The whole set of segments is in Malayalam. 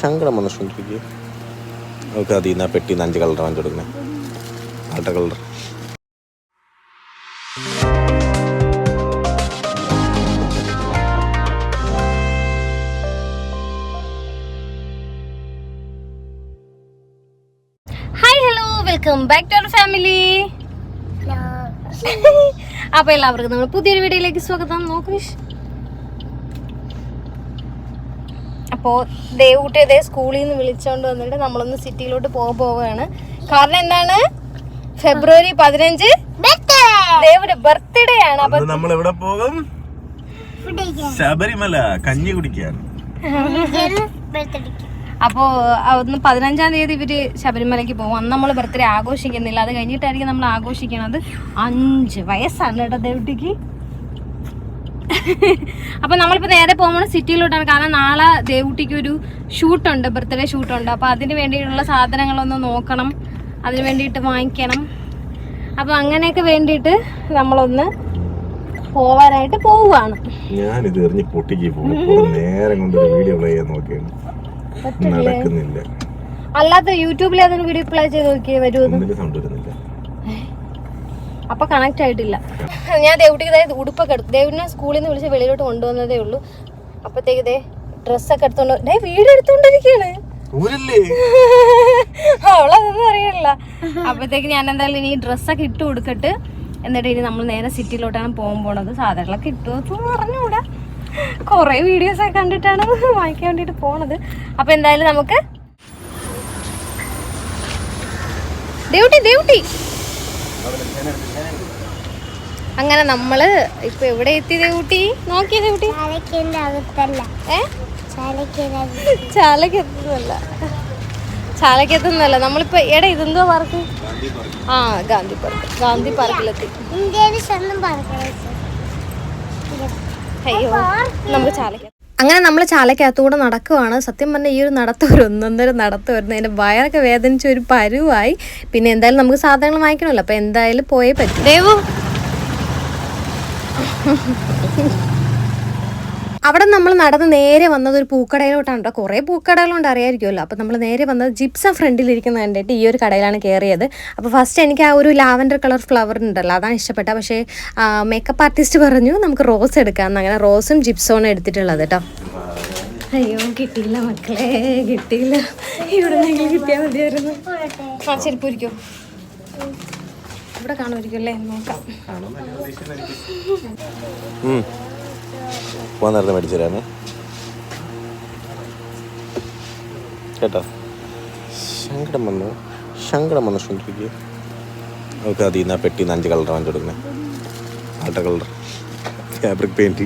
സങ്കടം വന്നിട്ടുണ്ടെങ്കിൽ നമുക്ക് അതിൽ നിന്ന് പെട്ടിന്ന് 5 കളർ വാങ്ങിച്ചു കൊടുക്കുന്നത്. Water colour. Hi hello, welcome back to our family. അപ്പൊ എല്ലാവർക്കും നമ്മൾ പുതിയൊരു വീഡിയോയിലേക്ക് സ്വാഗതം. നോക്ക്, അപ്പോൾ ദേവൂട്ടിയെ സ്കൂളിൽ നിന്ന് വിളിച്ചോണ്ട് വന്നിട്ട് നമ്മളൊന്ന് സിറ്റിയിലോട്ട് പോവുകയാണ്. കാരണം എന്താണ്, ഫെബ്രുവരി 15 ദേവുടെ ബർത്ത്ഡേ ആണ്. അപ്പൊ നമ്മൾ എവിടെ പോകും? ശബരിമല കഞ്ഞി കുടിക്കാൻ. അപ്പോ ഒന്ന് 15-ാം തീയതി ഇവര് ശബരിമലയ്ക്ക് പോകും. അന്ന് നമ്മൾ ബർത്ത്ഡേ ആഘോഷിക്കുന്നില്ല, അത് കഴിഞ്ഞിട്ടായിരിക്കും നമ്മൾ ആഘോഷിക്കണത്. 5 വയസ്സാണ് കേട്ടോ ദേവുട്ടിക്ക്. അപ്പൊ നമ്മളിപ്പോ നേരെ പോകുമ്പോൾ സിറ്റിയിലോട്ടാണ്. കാരണം നാളെ ദേവുട്ടിക്ക് ഒരു ഷൂട്ടുണ്ട്, ബർത്ത്ഡേ ഷൂട്ടുണ്ട്. അപ്പൊ അതിന് വേണ്ടിയിട്ടുള്ള സാധനങ്ങളൊന്ന് നോക്കണം, അതിന് വേണ്ടിയിട്ട് വാങ്ങിക്കണം. അപ്പൊ അങ്ങനെയൊക്കെ വേണ്ടിയിട്ട് നമ്മളൊന്ന് പോവാനായിട്ട് പോവുകയാണ്. ഞാനിത് എറിഞ്ഞ് പൊട്ടിക്ക് പോകും. നേരം കൊണ്ട് വീഡിയോ പ്ലേ ചെയ്യാൻ നോക്കിയാണ്, നടക്കുന്നില്ല. അല്ലാത്ത യൂട്യൂബിൽ അതിന് വീഡിയോ പ്ലേ ചെയ്ത് നോക്കിയേ വരുമെന്ന്. സൗണ്ട് വരുന്നില്ല, അപ്പൊ കണക്ട് ആയിട്ടില്ല. ഞാൻ ദേവുട്ടിക്ക് ഉടുപ്പൊക്കെ എടുത്തു. ദേവിനെ സ്കൂളിൽ നിന്ന് വിളിച്ച് വെളിയിലോട്ട് കൊണ്ടുവന്നതേ ഉള്ളൂ. അപ്പത്തേക്ക് ഡ്രസ്സൊക്കെ എടുത്തോണ്ട് വീഡിയോ എടുത്തോണ്ടിരിക്കാണ്. അവളതൊന്നും അറിയില്ല. അപ്പത്തേക്ക് ഞാൻ എന്തായാലും ഇനി ഡ്രസ്സൊക്കെ ഇട്ട് കൊടുക്കട്ട്. എന്നിട്ട് ഇനി നമ്മൾ നേരെ സിറ്റിയിലോട്ടാണ് പോകാൻ പോണത്. സാധനങ്ങളൊക്കെ ഇട്ടുമെന്ന് പറഞ്ഞുകൂടാ, കൊറേ വീഡിയോസ് ഒക്കെ കണ്ടിട്ടാണ് വാങ്ങിക്കാൻ വേണ്ടിട്ട് പോണത്. അപ്പൊ എന്തായാലും നമുക്ക് ദേവുട്ടി അങ്ങനെ നമ്മള് ഇപ്പൊ എവിടെ എത്തി ദേവുട്ടി? നോക്കിയ ദേവുട്ടി, ചാലക്കത്തൊന്നുമല്ല നമ്മളിപ്പോ ഇതെന്തോ പാർക്ക്? ആ, ഗാന്ധി പാർക്കിലെത്തി. അയ്യോ, നമുക്ക് ചാലക്കത്ത്. അങ്ങനെ നമ്മൾ ചാലക്കകത്തൂടെ നടക്കുവാണ്. സത്യം പറഞ്ഞാൽ ഈ ഒരു നടത്തം ഒരു 1.5 നടത്തം വരുന്നത്. അതിൻ്റെ വയറൊക്കെ വേദനിച്ച ഒരു പരുവായി. പിന്നെ എന്തായാലും നമുക്ക് സാധനങ്ങൾ വാങ്ങിക്കണമല്ലോ, അപ്പം എന്തായാലും പോയേ പറ്റും. ദേവു, അവിടെ നമ്മൾ നടന്ന് നേരെ വന്നത് ഒരു പൂക്കടയിലോട്ടാണ് കേട്ടോ. കുറേ പൂക്കടകളുണ്ട്, അറിയാമായിരിക്കുമല്ലോ. അപ്പോൾ നമ്മൾ നേരെ വന്നത് ജിപ്സം ഫ്രണ്ടിലിരിക്കുന്ന കണ്ടിട്ട് ഈ ഒരു കടയിലാണ് കയറിയത്. അപ്പോൾ ഫസ്റ്റ് എനിക്ക് ആ ഒരു ലാവൻഡർ കളർ ഫ്ലവർ ഉണ്ടല്ലോ, അതാണ് ഇഷ്ടപ്പെട്ടത്. പക്ഷേ മേക്കപ്പ് ആർട്ടിസ്റ്റ് പറഞ്ഞു നമുക്ക് റോസ് എടുക്കാമെന്ന്. അങ്ങനെ റോസും ജിപ്സോണ് എടുത്തിട്ടുള്ളത് കേട്ടോ. അയ്യോ, കിട്ടിയില്ല മക്കളെ, കിട്ടിയില്ല. ഇവിടെ നിന്നെങ്കിലും കിട്ടിയാൽ മതിയായിരുന്നു. ആ, ചെരുപ്പിരിക്കോ, ഇവിടെ കാണുമായിരിക്കും അല്ലേ? നോക്കാം. പോകാൻ നേരത്തെ മേടിച്ചു തരാമേ കേട്ടോ. സങ്കടം വന്നിട്ടുണ്ടെങ്കിൽ നമുക്ക് അതിൽ നിന്ന് പെട്ടിന്ന് 5 കളർ വാങ്ങിച്ചു കൊടുക്കുന്നത്. Water colour, fabric paint.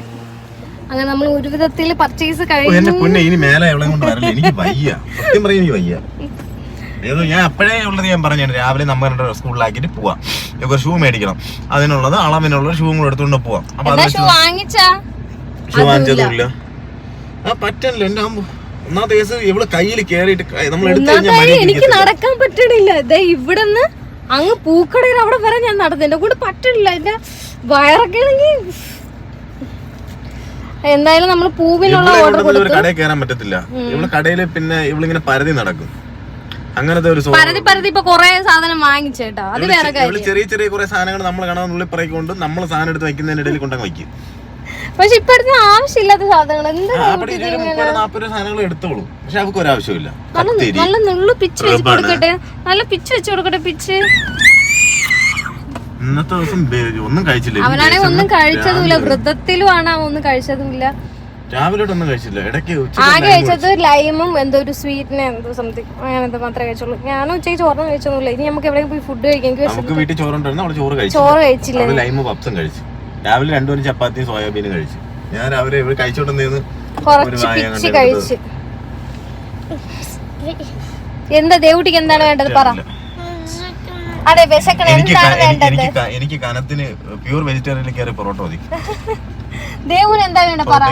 അങ്ങനെ നമ്മൾ ഒരു വിധത്തിൽ പർച്ചേസ് കഴിഞ്ഞു. എന്റെ പൊന്നെ, ഇനി മേലെ എവിടെ കൊണ്ട് വരല്ലേ, എനിക്ക് വയ്യ, സത്യം പറയാൻ എനിക്ക് വയ്യ. ഏതോ ഞാൻ അപ്പോഴേ ഉള്ളത് ഞാൻ പറഞ്ഞു, രാവിലെ നമ്മൾ സ്കൂളിലാക്കിയിട്ട് പോവാം. ഒരു ഷൂ മേടിക്കണം, അതിനുള്ളത് അളവിനുള്ള ഷൂ കൂടെ എടുത്തുകൊണ്ട് പോവാം. അപ്പൊ ഷൂ വാങ്ങിച്ചതുമില്ല. പറ്റല്ലോ എന്റെ ഒന്നാമത്തെ കേസ്, ഇവള് കയ്യിൽ കേറിയിട്ട് നമ്മൾ എനിക്ക് നടക്കാൻ പറ്റണില്ല. ഇവിടുന്ന് അങ്ങ് പൂക്കടയിൽ അവിടെ വരെ ഞാൻ നടന്നു, എന്റെ കൂടെ പറ്റണില്ല. എന്റെ വയറൊക്കെ ആണെങ്കിൽ എന്തായാലും നമ്മൾ പൂവിനുള്ള ഓർഡർ കൊടുത്തു. കടയിൽ കയറാൻ പറ്റത്തില്ല. ഇവള് കടയില് പിന്നെ ഇവളിങ്ങനെ പരതി നടക്കും. അങ്ങനത്തെ ഒരു പരതി ഇപ്പൊ കൊറേ സാധനം വാങ്ങിച്ചേട്ടാ, അത് വേറെ കാര്യം. ചെറിയ ചെറിയ കുറെ സാധനങ്ങൾ നമ്മൾ കാണാൻ ഉള്ളിൽ പറയിക്കൊണ്ട് നമ്മൾ സാധനം എടുത്ത് വയ്ക്കുന്നതിന്റെ ഇടയിൽ കൊണ്ടങ്ങ് വയ്ക്കും. പക്ഷെ ഇപ്പൊ ആവശ്യമില്ലാത്ത സാധനങ്ങൾ എന്താ 30-40 സാധനങ്ങൾ എടുത്തോളൂ, പക്ഷെ അവർക്ക് ഒരാവശ്യമില്ല. നല്ല നുള്ളു പിച്ച് വെച്ച് കൊടുക്കട്ടെ, നല്ല പിച്ച് വെച്ച് കൊടുക്കട്ടെ. പിച്ച് ഇന്നത്തെ ദിവസം ഒന്നും കഴിച്ചില്ല. അവനാണെങ്കിൽ ഒന്നും കഴിച്ചതുമില്ല, വൃദ്ധത്തിലുമാണ്, ഒന്നും കഴിച്ചതുമില്ല. രാവിലെ ഒന്നും കഴിച്ചില്ല, ഇടയ്ക്ക് ആകെ കഴിച്ചത് ലൈമും എന്തോ ഒരു സ്വീറ്റിന് എന്തോ സംതിങ്, അങ്ങനെ എന്തോ മാത്രമേ കഴിച്ചുള്ളൂ. ഞാനും ഉച്ചയ്ക്ക് ചോറിനും കഴിച്ചൊന്നുമില്ല. ഇനി നമുക്ക് എവിടെയും പോയി ഫുഡ് കഴിക്കാൻ. നമുക്ക് വീട്ടിൽ ചോറുണ്ടായിരുന്നു, അവിടെ ചോറ് കഴിച്ചില്ല. ലൈമും പപ്സും കഴിച്ചു. രാവിലെ 2 ചപ്പാത്തിയും സോയാബീനും കഴിച്ചു. ഞാൻ രാവിലെ ഇവിടെ കഴിച്ചോണ്ടെന്ന് കുറച്ച് കഴിച്ച്. എന്താ ദേവുട്ടിക്ക് എന്താണ് വേണ്ടത് പറ. അതെ, വിശക്കണ എന്താണ് വേണ്ടത്? എനിക്ക് കനത്തിന് പ്യൂർ വെജിറ്റേറിയനിൽ കയറി പൊറോട്ട മതി. ദേവുന് എന്താ വേണ്ട പറ.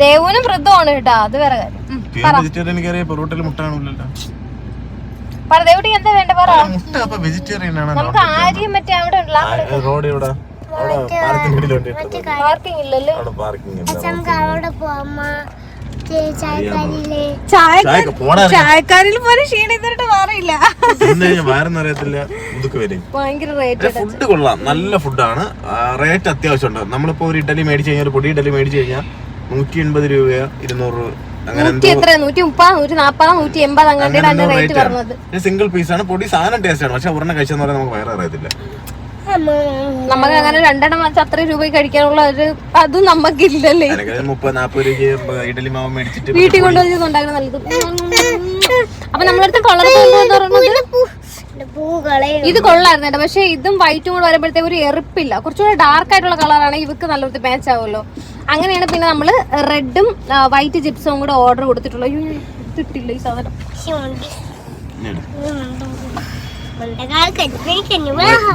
ദേവുനും വൃദ്ധമാണ് കേട്ടോ, അത് വേറെ കാര്യം. പ്യൂർ വെജിറ്റേറിയനിൽ കയറിയ പൊറോട്ടയിൽ മുട്ട കാണൂലല്ലോ. ദേവുട്ടിക്ക് എന്താ വേണ്ട പറ. മുട്ട അപ്പൊ വെജിറ്റേറിയൻ ആണ്. നമുക്ക് ആര്യം മറ്റേ അവിടെ റോഡ് ഇവിടെ പാർക്കിംഗ് ഇല്ലല്ലോ. ചായക്കാരിൽ പോലെ ക്ഷീണിച്ചിട്ട് മാറിയില്ല. വയറെന്നറിയത്തില്ല, മുതുക്ക് വരും. ഭയങ്കര റേറ്റ്. ഫുഡ് കൊള്ളാം, നല്ല ഫുഡാണ്. റേറ്റ് അത്യാവശ്യം ഉണ്ട്. നമ്മളിപ്പോ ഒരു ഇഡലി മേടിച്ചു കഴിഞ്ഞാൽ, ഒരു പൊടി ഇഡലി മേടിച്ചു കഴിഞ്ഞാൽ 180 രൂപയോ 200 രൂപ അങ്ങനെ സിംഗിൾ പീസാണ്. പൊടി സാധനം ടേസ്റ്റ് ആണ്, പക്ഷെ ഒരെണ്ണം കഴിച്ചെന്ന് പറയാൻ നമുക്ക് വയറ് അറിയത്തില്ല. നമുക്ക് അങ്ങനെ 2 എണ്ണം വെച്ച് അത്രയും രൂപയ്ക്ക് കഴിക്കാനുള്ള ഒരു അതും നമുക്കില്ലല്ലേ. 30-40 രൂപ ഇഡലി മാവ് മേടിച്ചിട്ട് വീട്ടിൽ കൊണ്ടുവന്നിട്ടുണ്ടായിരുന്നു നല്ലത്. അപ്പൊ നമ്മളടുത്ത് കളർ ഇത് കൊള്ളായിരുന്നു കേട്ടോ. പക്ഷെ ഇതും വൈറ്റും കൂടെ വരുമ്പോഴത്തേക്ക് ഒരു എറുപ്പില്ല. കുറച്ചുകൂടെ ഡാർക്ക് ആയിട്ടുള്ള കളറാണെങ്കിൽ ഇവക്ക് നല്ലൊരു മാച്ച് ആവുമല്ലോ. അങ്ങനെയാണ് പിന്നെ നമ്മള് റെഡും വൈറ്റ് ജിപ്സും കൂടെ ഓർഡർ കൊടുത്തിട്ടുള്ളത്. ഇട്ടിട്ടില്ല ഈ സാധനം.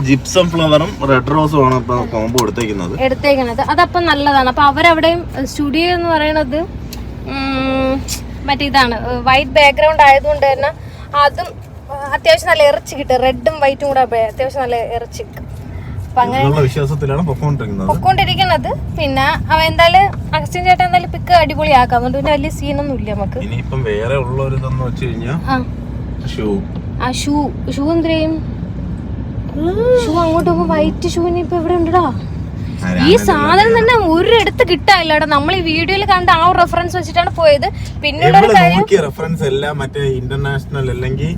ജിപ്സം ഫ്ലവറും റെഡ് റോസും ആണ് കോംബോ എടുത്തേക്കുന്നത്. അതപ്പം നല്ലതാണ്. അപ്പൊ അവരവിടെയും സ്റ്റുഡിയോ എന്ന് പറയണത് മറ്റേ ഇതാണ്, വൈറ്റ് ബാക്ക്ഗ്രൗണ്ട് ആയതുകൊണ്ട് തന്നെ അതും അത്യാവശ്യം നല്ല ഇറച്ചി കിട്ടും. റെഡും വൈറ്റും കൂടെ അത്യാവശ്യം നല്ല ഇറച്ചി കിട്ടും. അപ്പൊ അങ്ങനെ വിശ്വാസത്തിലാണ് പൊക്കോണ്ടിരിക്കുന്നത്. പിന്നെ അവൻ എന്തായാലും അഗസ്റ്റിൻ ചേട്ടൻ എന്തായാലും പിക്ക് അടിപൊളിയാക്കാം. അതുകൊണ്ട് പിന്നെ വലിയ സീനൊന്നും ഇല്ല നമുക്ക്. ഇനിയിപ്പം വേറെ ഉള്ളവരിതെന്ന് വെച്ച് കഴിഞ്ഞാൽ ഷൂ എന്തിനും ഷൂ അങ്ങോട്ട് പോകുമ്പോ വൈറ്റ് ഷൂവിന് ഇപ്പൊ എവിടെ ഉണ്ടോ? ഈ സാധനം തന്നെ ഒരിടത്ത് കിട്ടാനില്ലടാ. നമ്മൾ ഈ വീഡിയോയിൽ കണ്ട ആ റെഫറൻസ് വെച്ചിട്ടാണ് പോയത്. പിന്നീട് റെഫറൻസ് എല്ലാം മറ്റേ ഇന്റർനാഷണൽ അല്ലെങ്കിൽ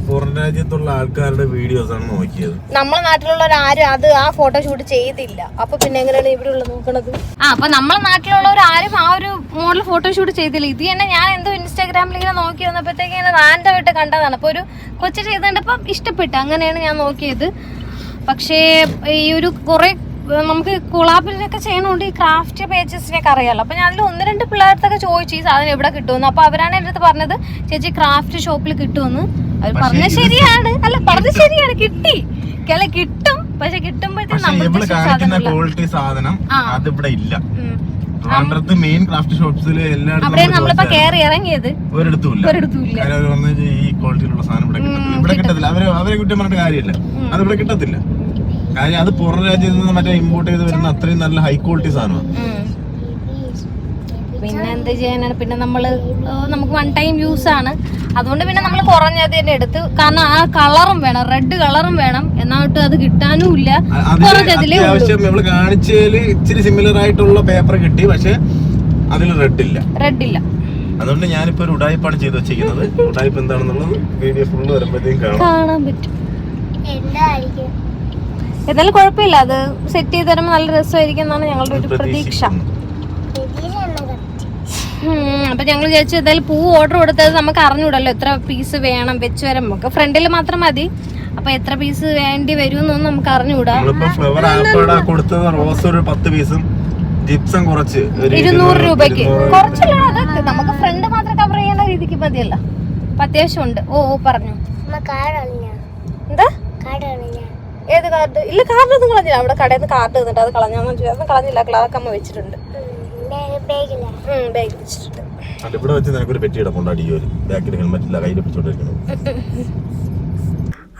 പുറം രാജ്യത്തുള്ള ആൾക്കാരുടെ വീഡിയോസ് ആണ് നോക്കിയത്. നമ്മളെ നാട്ടിലുള്ളവരാരും ആ ഫോട്ടോഷൂട്ട് ചെയ്തില്ല. അപ്പൊ പിന്നെ എങ്ങനെയാണ് ഇവിടെ ഉള്ളത് നോക്കണത്? അപ്പൊ നമ്മളെ നാട്ടിലുള്ളവരാരും ആ ഒരു മോഡൽ ഫോട്ടോഷൂട്ട് ചെയ്തില്ല. ഇത് തന്നെ ഞാൻ എന്തോ ഇൻസ്റ്റാഗ്രാമിൽ ഇങ്ങനെ നോക്കി വന്നപ്പോഴത്തേക്ക് ഇങ്ങനെ റാൻഡമായിട്ട് കണ്ടതാണ്. അപ്പൊ ഒരു കൊച്ചു ചെയ്തപ്പോ ഇഷ്ടപ്പെട്ടു. അങ്ങനെയാണ് ഞാൻ നോക്കിയത്. പക്ഷേ ഈ ഒരു കുറെ നമുക്ക് കൊളാബിലൊക്കെ ചെയ്യണോണ്ട് ഈ ക്രാഫ്റ്റ് പേജസിനൊക്കെ അറിയാലോ. അപ്പൊ ഞാൻ അതിൽ 1-2 പിള്ളേർത്തൊക്കെ ചോദിച്ചു ഈ സാധനം എവിടെ കിട്ടുമെന്ന്. അപ്പൊ അവരാണ് എൻ്റെ അടുത്ത് പറഞ്ഞത് ചേച്ചി ക്രാഫ്റ്റ് ഷോപ്പിൽ കിട്ടുമെന്ന്. അവർ പറഞ്ഞത് ശരിയാണ്. അല്ല പറഞ്ഞത് ശരിയാണ്, കിട്ടും. പക്ഷെ കിട്ടുമ്പോഴത്തേക്കും അവിടെയാണ് നമ്മളിപ്പോ കയറി ഇറങ്ങിയത്. അവരെ കുറ്റം പറഞ്ഞിട്ട് കാര്യമില്ല, അത് ഇവിടെ കിട്ടത്തില്ല. കാര്യം അത് പുറം രാജ്യത്ത് നിന്ന് മറ്റേ ഇമ്പോർട്ട് ചെയ്ത് വരുന്ന അത്രയും നല്ല ഹൈ ക്വാളിറ്റി സാധനമാണ്. പിന്നെ എന്ത് ചെയ്യാനാണ്, പിന്നെ നമുക്ക് 1 ടൈം യൂസ് ആണ്. അതുകൊണ്ട് പിന്നെ നമ്മൾ കുറഞ്ഞത് തന്നെ എടുത്ത്. കാരണം ആ കളറും വേണം, റെഡ് കളറും വേണം. എന്നിട്ട് അത് കിട്ടാനും ഇല്ല. നമ്മള് കാണിച്ചതില് ഇച്ചിരി സിമിലർ ആയിട്ടുള്ള പേപ്പർ കിട്ടി, പക്ഷെ അതിൽ റെഡ് ഇല്ല. അതുകൊണ്ട് ഞാനിപ്പോ ഒരു ഉടായ്പാണ് ചെയ്ത് വെച്ചിരിക്കുന്നത്. ഉടായ്പ എന്താണെന്നുള്ളത് വീഡിയോ ഫുള്ള് വരുമ്പോഴത്തേക്കും കാണാൻ പറ്റും. എന്നാലും കുഴപ്പമില്ല, അത് സെറ്റ് ചെയ്ത് തരുമ്പോൾ നല്ല രസമായിരിക്കും എന്നാണ് ഞങ്ങളുടെ ഒരു പ്രതീക്ഷ. അപ്പൊ ഞങ്ങൾ വിചാരിച്ചു എന്തായാലും പൂ ഓർഡർ കൊടുത്തത് നമുക്ക് അറിഞ്ഞൂടല്ലോ എത്ര പീസ് വേണം വെച്ച് വരാൻ. നമുക്ക് ഫ്രണ്ടിൽ മാത്രം മതി. അപ്പൊ എത്ര പീസ് വേണ്ടി വരും എന്നൊന്നും നമുക്ക് അറിഞ്ഞൂടാ. റോസ് ഒരു 10 പീസും ജിപ്സം കുറച്ച് 200 രൂപയ്ക്ക് കുറച്ചല്ല. അത് നമുക്ക് ഫ്രണ്ട് മാത്രം കവർ ചെയ്യുന്ന രീതിക്ക് മതിയല്ല. അപ്പൊ അത്യാവശ്യം ഉണ്ട്. ഓ പറഞ്ഞു. എന്താ ഏത് കാർഡ്? ഇല്ല, കാർഡ് ഒന്നും കളഞ്ഞില്ല. അവിടെ കടയിൽ നിന്ന് കാർഡ് തന്നിട്ട് അത് കളഞ്ഞാന്ന് ചോദിച്ചാൽ കളഞ്ഞില്ല. ക്ലാക്ക് അമ്മ വെച്ചിട്ടുണ്ട്, ബാഗിൽ വെച്ചിട്ടുണ്ട്.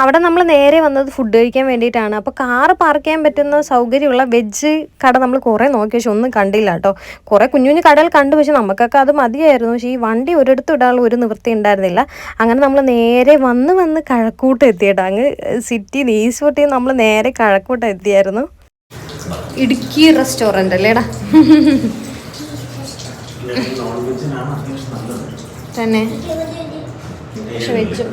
അവിടെ നമ്മൾ നേരെ വന്നത് ഫുഡ് കഴിക്കാൻ വേണ്ടിയിട്ടാണ്. അപ്പോൾ കാറ് പാർക്ക് ചെയ്യാൻ പറ്റുന്ന സൗകര്യമുള്ള വെജ് കട നമ്മൾ കുറേ നോക്കി, പക്ഷെ ഒന്നും കണ്ടില്ല കേട്ടോ. കുറേ കുഞ്ഞു കുഞ്ഞു കടകൾ കണ്ടു, പക്ഷെ നമുക്കൊക്കെ അത് മതിയായിരുന്നു. പക്ഷേ ഈ വണ്ടി ഒരിടത്തും ഇടാനുള്ള ഒരു നിവൃത്തി ഉണ്ടായിരുന്നില്ല. അങ്ങനെ നമ്മൾ നേരെ വന്ന് കഴക്കൂട്ട് എത്തിയിട്ടോ. അങ്ങ് സിറ്റിന്ന് ഈസ്പോട്ടിൽ നമ്മൾ നേരെ കഴക്കൂട്ട് എത്തിയായിരുന്നു. ഇടുക്കി റെസ്റ്റോറൻ്റ് അല്ലേടാ തന്നെ. പക്ഷെ വെജ്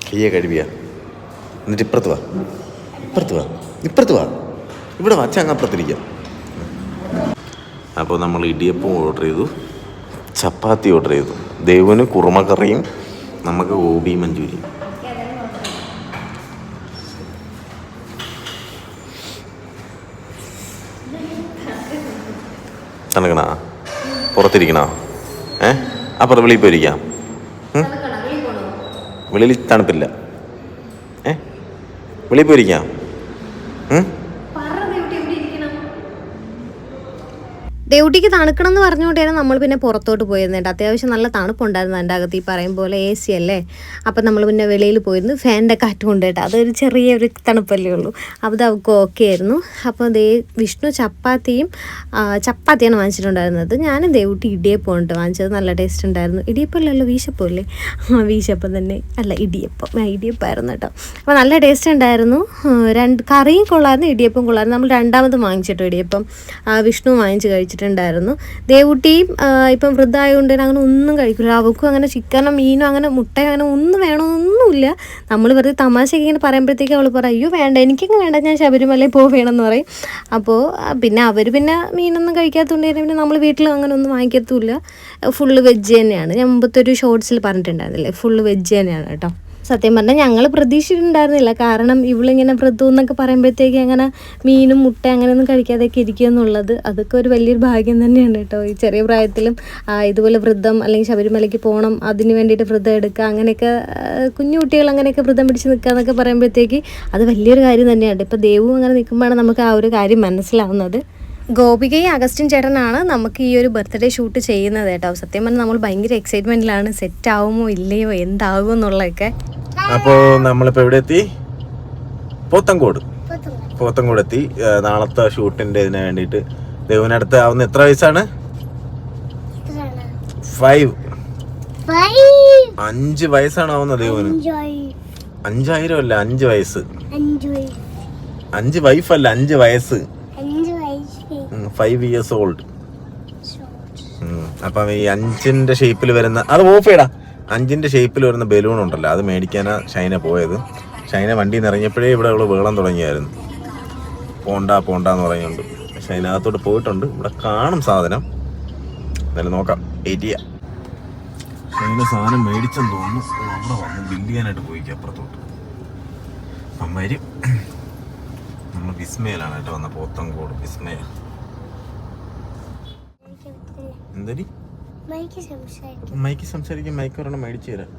കയ്യെ കഴിവിയ എന്നിട്ട് ഇപ്പുറത്ത് വാ ഇവിടെ വച്ച അങ്ങ് അപ്പുറത്തിരിക്കാം. അപ്പോൾ നമ്മൾ ഇടിയപ്പം ഓർഡർ ചെയ്തു, ചപ്പാത്തി ഓർഡർ ചെയ്തു, ദേവുവിന് കുറുമക്കറിയും നമുക്ക് ഗോബി മഞ്ചൂരിയും. തണുക്കണ പുറത്തിരിക്കണ അപ്പുറത്ത് വെളിയിൽ പോയിരിക്കാം. വെളിയിൽ തണുപ്പില്ല, വെളിയിൽ പോയിരിക്കാം. ദേവുട്ടിക്ക് തണുക്കണം എന്ന് പറഞ്ഞുകൊണ്ട് തന്നെ നമ്മൾ പിന്നെ പുറത്തോട്ട് പോയിരുന്നു കേട്ടോ. അത്യാവശ്യം നല്ല തണുപ്പുണ്ടായിരുന്നു എൻ്റെ അകത്ത്. ഈ പറയും പോലെ AC അല്ലേ, അപ്പം നമ്മൾ പിന്നെ വെളിയിൽ പോയിരുന്നു ഫാനിൻ്റെ കാറ്റ് കൊണ്ട് കേട്ടോ. അതൊരു ചെറിയൊരു തണുപ്പല്ലേ ഉള്ളൂ. അപ്പോൾ അവൾക്ക് ഓക്കെ ആയിരുന്നു. അപ്പോൾ വിഷ്ണു ചപ്പാത്തിയാണ് വാങ്ങിച്ചിട്ടുണ്ടായിരുന്നത്. ഞാനും ദേവുട്ടി ഇടിയപ്പം ഉണ്ട് വാങ്ങിച്ചത്. നല്ല ടേസ്റ്റ് ഉണ്ടായിരുന്നു. ഇടിയപ്പം അല്ലല്ലോ, വീശപ്പം അല്ലേ? വീശപ്പം തന്നെ അല്ല, ഇടിയപ്പമായിരുന്നു കേട്ടോ. അപ്പോൾ നല്ല ടേസ്റ്റ് ഉണ്ടായിരുന്നു. കറിയും കൊള്ളായിരുന്നു, ഇടിയപ്പം കൊള്ളായിരുന്നു. നമ്മൾ രണ്ടാമത് വാങ്ങിച്ചിട്ടോ ഇടിയപ്പം. വിഷ്ണു വാങ്ങിച്ച് കഴിച്ചിട്ടുണ്ടായിരുന്നു. ദേവുട്ടിയും ഇപ്പം വൃദ്ധമായതുകൊണ്ട് അങ്ങനെ ഒന്നും കഴിക്കില്ല. അവൾക്കും അങ്ങനെ ചിക്കനോ മീനോ അങ്ങനെ മുട്ടയോ അങ്ങനെ ഒന്നും വേണമെന്നൊന്നുമില്ല. നമ്മൾ വെറുതെ തമാശയൊക്കെ ഇങ്ങനെ പറയുമ്പോഴത്തേക്ക് അവൾ പറയും, അയ്യോ വേണ്ട, എനിക്കങ്ങ് വേണ്ട, ഞാൻ ശബരിമലയിൽ പോവേണമെന്ന് പറയും. അപ്പോൾ പിന്നെ അവർ പിന്നെ മീനൊന്നും കഴിക്കാത്തതുകൊണ്ട് തന്നെ പിന്നെ നമ്മൾ വീട്ടിൽ അങ്ങനെ ഒന്നും വാങ്ങിക്കത്തുമില്ല. ഫുള്ള് വെജ് തന്നെയാണ്. ഞാൻ മുമ്പത്തെ ഒരു ഷോർട്സിൽ പറഞ്ഞിട്ടുണ്ടായിരുന്നില്ലേ, ഫുള്ള് വെജ് തന്നെയാണ് കേട്ടോ. സത്യം പറഞ്ഞാൽ ഞങ്ങൾ പ്രതീക്ഷിച്ചിട്ടുണ്ടായിരുന്നില്ല. കാരണം ഇവളിങ്ങനെ വ്രതം എന്നൊക്കെ പറയുമ്പോഴത്തേക്ക് അങ്ങനെ മീനും മുട്ട അങ്ങനെയൊന്നും കഴിക്കാതെയൊക്കെ ഇരിക്കുക എന്നുള്ളത് അതൊക്കെ ഒരു വലിയൊരു ഭാഗ്യം തന്നെയാണ് കേട്ടോ. ഈ ചെറിയ പ്രായത്തിലും ഇതുപോലെ വ്രതം അല്ലെങ്കിൽ ശബരിമലയ്ക്ക് പോകണം, അതിന് വേണ്ടിയിട്ട് വ്രതം എടുക്കുക, അങ്ങനെയൊക്കെ കുഞ്ഞു കുട്ടികൾ അങ്ങനെയൊക്കെ വ്രതം പിടിച്ച് നിൽക്കുക എന്നൊക്കെ പറയുമ്പോഴത്തേക്ക് അത് വലിയൊരു കാര്യം തന്നെയാണ്. ഇപ്പോൾ ദേവും അങ്ങനെ നിൽക്കുമ്പോഴാണ് നമുക്ക് ആ ഒരു കാര്യം മനസ്സിലാവുന്നത്. ഗോപികയും അഗസ്റ്റിൻ ചേട്ടനാണ് നമുക്ക് ഈ ഒരു ബർത്ത്ഡേ ഷൂട്ട് ചെയ്യുന്നത് കേട്ടോ. സത്യം പറഞ്ഞാൽ നമ്മൾ ഭയങ്കര എക്സൈറ്റ്മെൻറ്റിലാണ്, സെറ്റ് ആവുമോ ഇല്ലയോ എന്താകുമോ എന്നുള്ളതൊക്കെ. അപ്പോൾ നമ്മളിപ്പോൾ എവിടെ എത്തി? പോത്തങ്കോട് എത്തി. നാളത്തെ ഷൂട്ടിൻ്റെ ഇതിന് വേണ്ടിയിട്ട് ദേവിനടുത്ത് ആവുന്ന എത്ര വയസ്സാണ്? 5 വയസ്സാണ് ആവുന്നത് ദേവിന്. 5000 അല്ല, 5 വയസ്സ്. 5 വൈഫ് അല്ല, 5 വയസ്സ്. 5 years old. അപ്പം ഈ 5ന്റെ ഷേപ്പിൽ വരുന്ന, അത് ഓഫ് ചെയ്യടാ, 5ന്റെ ഷേപ്പിൽ വരുന്ന ബലൂൺ ഉണ്ടല്ലോ, അത് മേടിക്കാനാ ഷൈന പോയത്. ഷൈന വണ്ടിയിൽ നിന്ന് ഇറങ്ങിയപ്പോഴേ ഇവിടെ അവള് വേളം തുടങ്ങിയായിരുന്നു. പോണ്ടാന്ന് പറഞ്ഞുകൊണ്ട് ഷൈനകത്തോട്ട് പോയിട്ടുണ്ട്. ഇവിടെ കാണും സാധനം, എന്നാലും നോക്കാം, വെയിറ്റ് ചെയ്യാം. ഷൈന സാധനം മേടിച്ചെന്ന് തോന്നുന്നു. അവിടെ വന്ന് ബില്ല് ചെയ്യാനായിട്ട് പോയിക്കാം അപ്പുറത്തോട്ട്. അപ്പം വരും. നമ്മൾ വിസ്മയിലാണ് കേട്ടോ വന്ന, പോത്തങ്കോട് വിസ്മയ. എന്തടി മൈക്ക് സംസാരിക്കാൻ? മൈക്ക് ഒരെണ്ണം മേടിച്ചു തരാം.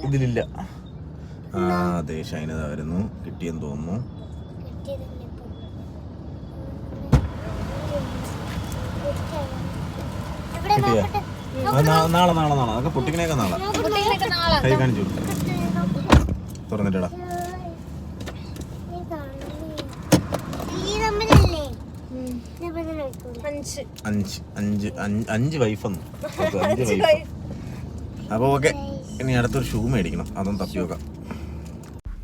ഇതിലില്ല. അതെ, ഷൈനത വരുന്നു. കിട്ടിയെന്ന് തോന്നുന്നു. നാളെ അതൊക്കെ പൊട്ടിക്കണേക്കെ നാളെ കൈ കാണിച്ചു തുറന്നിട്ടടാ. അഞ്ച് വൈഫൊന്നും 5 വൈഫ്. അപ്പോൾ ഓക്കെ, ഇനി അടുത്തൊരു ഷൂ മേടിക്കണം, അതൊന്നും തപ്പി നോക്കാം.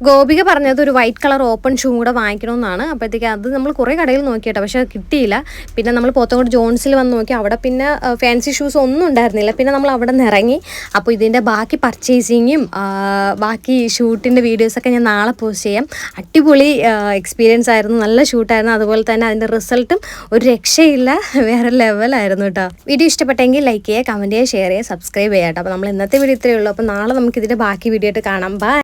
ഗോപിക പറഞ്ഞത് ഒരു വൈറ്റ് കളർ ഓപ്പൺ ഷൂ കൂടെ വാങ്ങിക്കണമെന്നാണ്. അപ്പോഴത്തേക്ക് അത് നമ്മൾ കുറേ കടയിൽ നോക്കിയിട്ടോ, പക്ഷേ കിട്ടിയില്ല. പിന്നെ നമ്മൾ പോത്തങ്കോട് ജോൺസിൽ വന്ന് നോക്കി, അവിടെ പിന്നെ ഫാൻസി ഷൂസ് ഒന്നും ഉണ്ടായിരുന്നില്ല. പിന്നെ നമ്മൾ അവിടെ നിന്ന് ഇറങ്ങി. അപ്പോൾ ഇതിൻ്റെ ബാക്കി പർച്ചേസിങ്ങും ബാക്കി ഷൂട്ടിൻ്റെ വീഡിയോസൊക്കെ ഞാൻ നാളെ പോസ്റ്റ് ചെയ്യാം. അടിപൊളി എക്സ്പീരിയൻസ് ആയിരുന്നു, നല്ല ഷൂട്ടായിരുന്നു. അതുപോലെ തന്നെ അതിൻ്റെ റിസൾട്ടും ഒരു രക്ഷയില്ല, വേറെ ലെവലായിരുന്നു കേട്ടോ. വീഡിയോ ഇഷ്ടപ്പെട്ടെങ്കിൽ ലൈക്ക് ചെയ്യുക, കമൻറ്റ് ചെയ്യുക, ഷെയർ ചെയ്യുക, സബ്സ്ക്രൈബ് ചെയ്യാം കേട്ടോ. അപ്പോൾ നമ്മൾ ഇന്നത്തെ വീഡിയോ ഇത്രയേ ഉള്ളൂ. അപ്പോൾ നാളെ നമുക്ക് ഇതിൻ്റെ ബാക്കി വീഡിയോ ആയിട്ട് കാണാം. ബൈ.